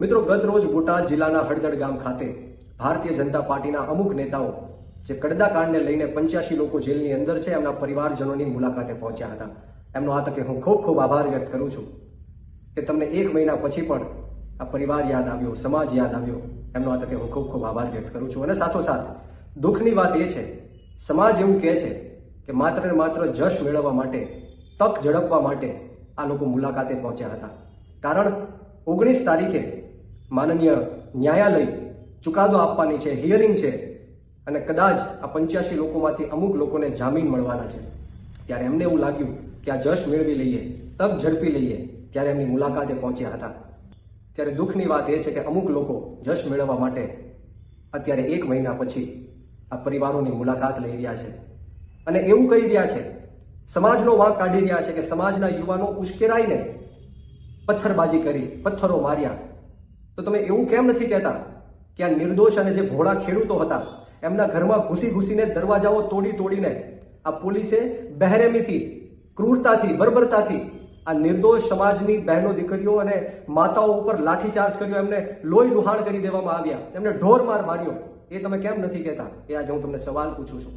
મિત્રો, ગત રોજ બોટાદ જિલ્લાના હળદળ ગામ ખાતે ભારતીય જનતા પાર્ટીના અમુક નેતાઓ જે કડદાકાંડને લઈને 85 લોકો જેલની અંદર છે એમના પરિવારજનોની મુલાકાતે પહોંચ્યા હતા. એમનો આ તકે હું ખૂબ ખૂબ આભાર વ્યક્ત કરું છું કે તમને 1 મહિના પછી પણ આ પરિવાર યાદ આવ્યો, સમાજ યાદ આવ્યો. એમનો આ તકે હું ખૂબ ખૂબ આભાર વ્યક્ત કરું છું. અને સાથોસાથ દુઃખની વાત એ છે, સમાજ એવું કહે છે કે માત્ર ને માત્ર જશ મેળવવા માટે, તક ઝડપવા માટે આ લોકો મુલાકાતે પહોંચ્યા હતા. કારણ 19 તારીખે માનનીય ન્યાયાલય ચુકાદો આપવાની છે, હિયરિંગ છે, અને કદાચ આ 85 લોકોમાંથી અમુક લોકોને જામીન મળવાના છે. ત્યારે એમને એવું લાગ્યું કે આ જશ મેળવી લઈએ, તક ઝડપી લઈએ, ત્યારે એમની મુલાકાતે પહોંચ્યા હતા. ત્યારે દુઃખની વાત એ છે કે અમુક લોકો જશ મેળવવા માટે અત્યારે 1 મહિના પછી આ પરિવારોની મુલાકાત લઈ રહ્યા છે અને એવું કહી રહ્યા છે, સમાજનો વાંક કાઢી રહ્યા છે કે સમાજના યુવાનો ઉશ્કેરાઈને પથ્થરબાજી કરી, પથ્થરો માર્યા. તો તમે એવું કેમ નથી કહેતા કે આ નિર્દોષ અને જે ભોળા ખેડૂતો હતા એમના ઘરમાં ઘૂસીને દરવાજાઓ તોડીને આ પોલીસે બહેરેમીથી, ક્રૂરતાથી, બર્બરતાથી આ નિર્દોષ સમાજની બહેનો, દીકરીઓ અને માતાઓ ઉપર લાઠીચાર્જ કર્યો, એમને લોહી લુહાણ કરી દેવામાં આવ્યા, એમને ઢોર માર માર્યો. એ તમે કેમ નથી કહેતા? એ આજે હું તમને સવાલ પૂછું છું.